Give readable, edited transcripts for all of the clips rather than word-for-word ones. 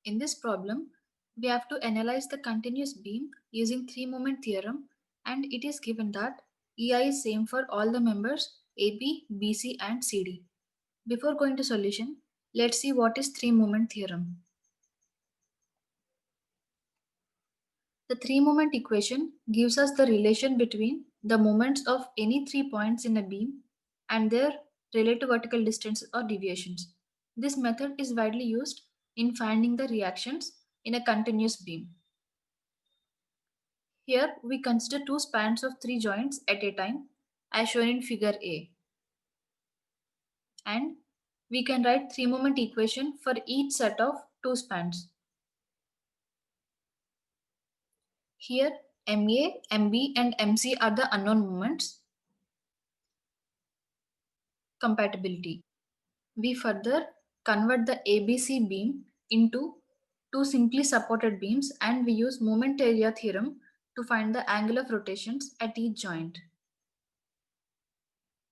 In this problem, we have to analyze the continuous beam using three-moment theorem, and it is given that EI is same for all the members AB, BC and CD. Before going to solution, let's see what is three-moment theorem. The three-moment equation gives us the relation between the moments of any 3 points in a beam and their relative vertical distance or deviations. This method is widely used in finding the reactions in a continuous beam. Here we consider two spans of three joints at a time as shown in figure A. And we can write three-moment equation for each set of two spans. Here MA, MB and MC are the unknown moments. Compatibility. We further convert the ABC beam into two simply supported beams and we use moment area theorem to find the angle of rotations at each joint.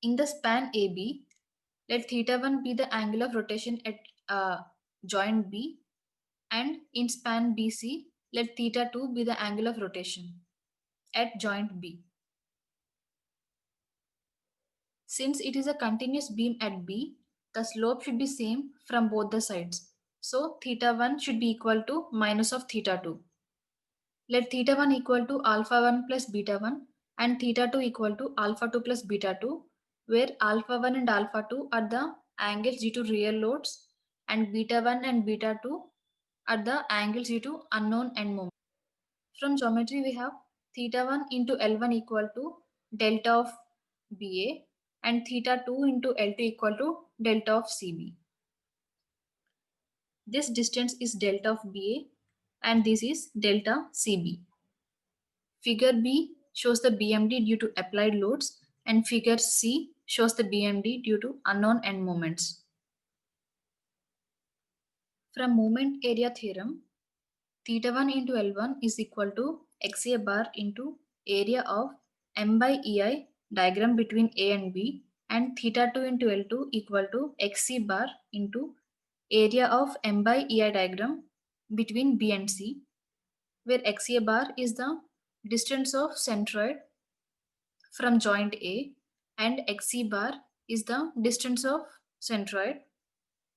In the span AB, let θ1 be the angle of rotation at joint B, and in span BC, let θ2 be the angle of rotation at joint B. Since it is a continuous beam at B, the slope should be same from both the sides. So θ1 should be equal to minus of θ2. Let θ1 equal to alpha 1 plus beta 1 and θ2 equal to alpha 2 plus beta 2, where alpha 1 and alpha 2 are the angles due to real loads and beta 1 and beta 2 are the angles due to unknown end moment. From geometry we have θ1 into L1 equal to delta of BA and θ2 into L2 equal to delta of CB. This distance is delta of BA and this is delta CB. Figure B shows the BMD due to applied loads and figure C shows the BMD due to unknown end moments. From moment area theorem, θ1 into L1 is equal to XA bar into area of M by EI diagram between A and B, and θ2 into L2 equal to XC bar into area of M by EI diagram between B and C, where XA bar is the distance of centroid from joint A and XC bar is the distance of centroid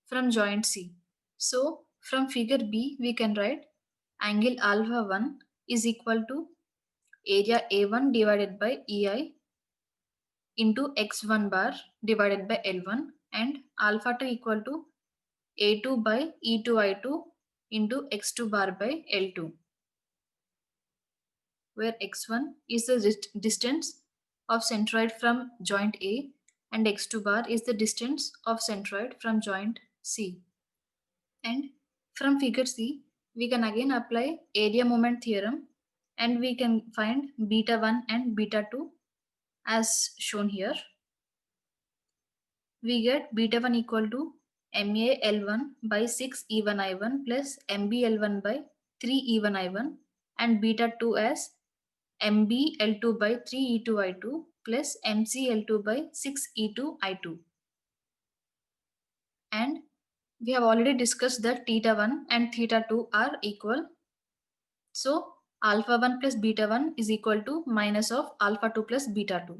from joint C. So from figure B we can write angle alpha 1 is equal to area A1 divided by EI into x1 bar divided by L1, and alpha 2 equal to A2 by E2I2 into x2 bar by L2, where x1 is the distance of centroid from joint A and x2 bar is the distance of centroid from joint C. And from figure C, we can again apply area moment theorem and we can find beta 1 and beta 2 as shown here. We get beta 1 equal to MA L1 by 6 E1 I1 plus MB L1 by 3 E1 I1 and beta 2 as MB L2 by 3 E2 I2 plus MC L2 by 6 E2 I2. And we have already discussed that θ1 and θ2 are equal. So alpha 1 plus beta 1 is equal to minus of alpha 2 plus beta 2.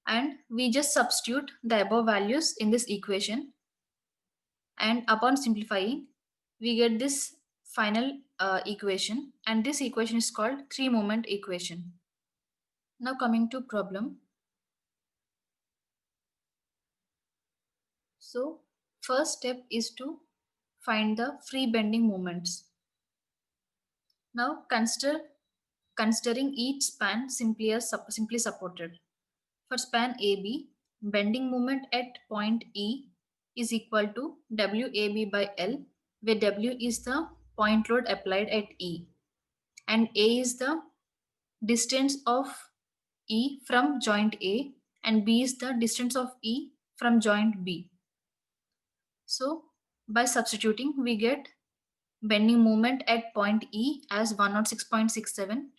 And we just substitute the above values in this equation. And upon simplifying, we get this final equation. And this equation is called three-moment equation. Now coming to problem. So first step is to find the free bending moments. Now considering each span simply supported. For span AB, bending moment at point E is equal to WAB by L, where W is the point load applied at E and A is the distance of E from joint A and B is the distance of E from joint B. So by substituting we get bending moment at point E as 106.67,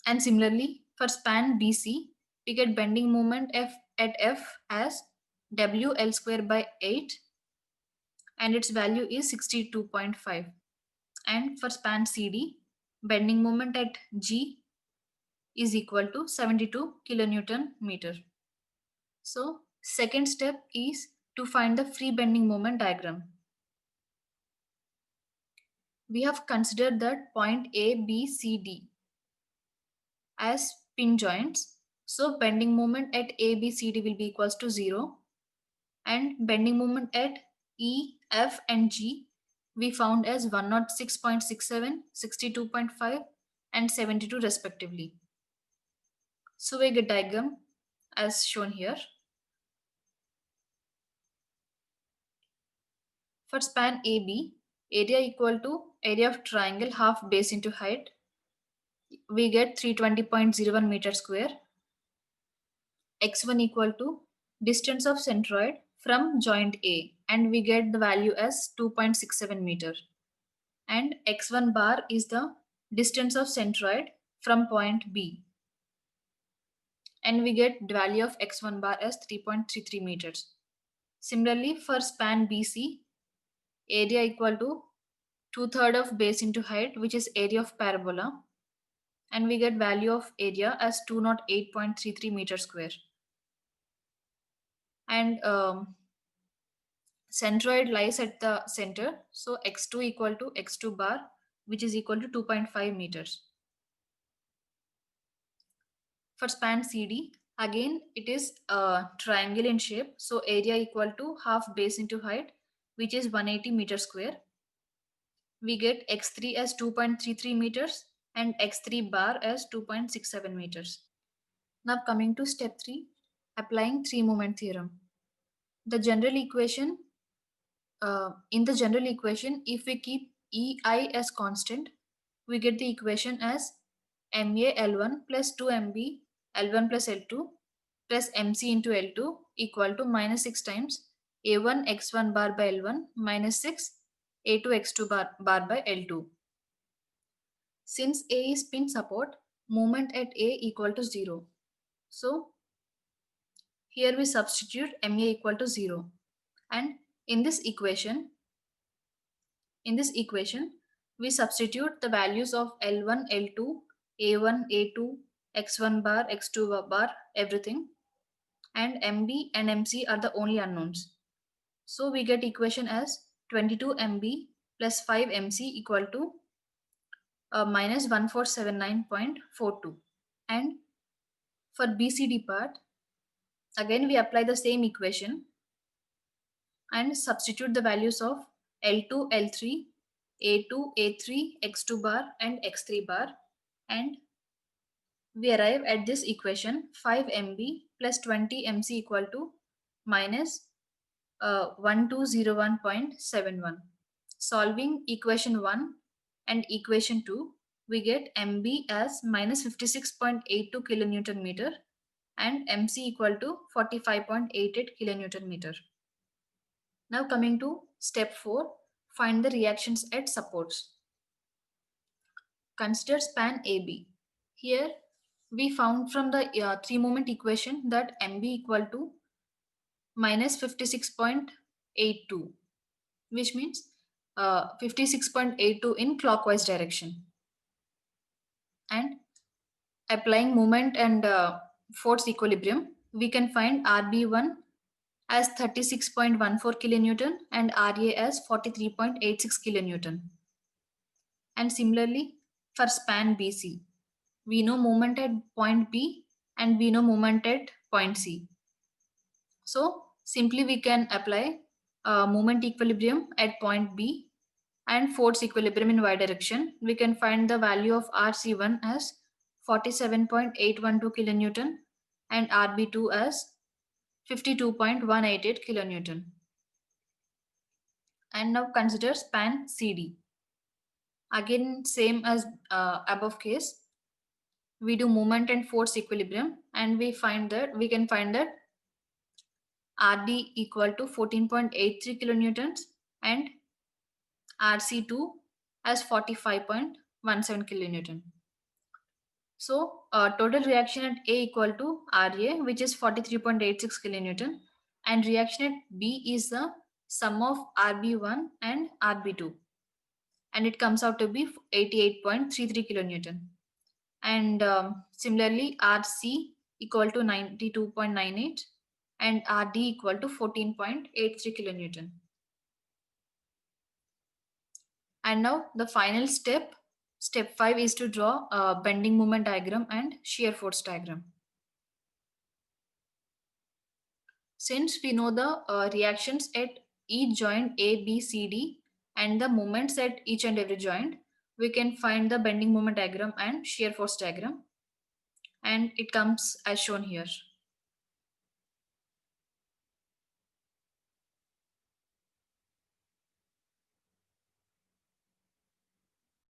and similarly for span BC we get bending moment at F as W L square by 8 and its value is 62.5. And for span CD, bending moment at G is equal to 72 kilonewton meter. So second step is to find the free bending moment diagram. We have considered that point A, B, C, D as pin joints. So bending moment at A, B, C, D will be equals to 0, and bending moment at E, F and G we found as 106.67, 62.5 and 72 respectively. So we get diagram as shown here. For span AB, area equal to area of triangle half base into height. We get 320.01 meter square. X1 equal to distance of centroid from joint A, and we get the value as 2.67 meter. And X1 bar is the distance of centroid from point B, and we get the value of X1 bar as 3.33 meters. Similarly, for span BC, area equal to 2/3 of base into height, which is area of parabola, and we get value of area as 208.33 meter square. And centroid lies at the center, so X2 equal to X2 bar, which is equal to 2.5 meters. For span CD, again it is a triangle in shape, so area equal to half base into height, which is 180 meter square. We get X3 as 2.33 meters and X3 bar as 2.67 meters. Now coming to step 3, applying three moment theorem. The general equation, in the general equation, if we keep EI as constant, we get the equation as MA L1 plus 2MB L1 plus L2 plus MC into L2 equal to minus 6 times A1 X1 bar by L1 minus 6 A2 X2 bar by L2. Since A is pin support, moment at A equal to 0. So here we substitute MA equal to 0, and in this equation we substitute the values of L1, L2, A1, A2, X1 bar, X2 bar, everything, and MB and MC are the only unknowns. So we get equation as 22 MB plus 5 MC equal to minus 1479.42. And for BCD part, again we apply the same equation and substitute the values of L2, L3, A2, A3, X2 bar and X3 bar, and we arrive at this equation 5 MB plus 20 MC equal to minus 1201.71. Solving equation 1 and equation 2, we get MB as minus 56.82 kilonewton meter and MC equal to 45.88 kilonewton meter. Now coming to step 4, find the reactions at supports. Consider span AB. Here we found from the three moment equation that MB equal to minus 56.82, which means 56.82 in clockwise direction. And applying moment and force equilibrium, we can find RB1 as 36.14 kilonewton and RA as 43.86 kilonewton. And similarly, for span BC, we know moment at point B and we know moment at point C. So simply we can apply moment equilibrium at point B and force equilibrium in y direction. We can find the value of RC1 as 47.812 kilonewton and RB2 as 52.188 kilonewton. And now consider span CD. Again, same as above case, we do moment and force equilibrium, and we can find that RD equal to 14.83 kilonewtons and RC2 as 45.17 kilonewton. So total reaction at A equal to RA, which is 43.86 kilonewton, and reaction at B is the sum of RB1 and RB2, and it comes out to be 88.33 kilonewton. And similarly, RC equal to 92.98 and RD equal to 14.83 kilonewton. And now the final step, step 5, is to draw a bending moment diagram and shear force diagram. Since we know the reactions at each joint A, B, C, D and the moments at each and every joint, we can find the bending moment diagram and shear force diagram, and it comes as shown here.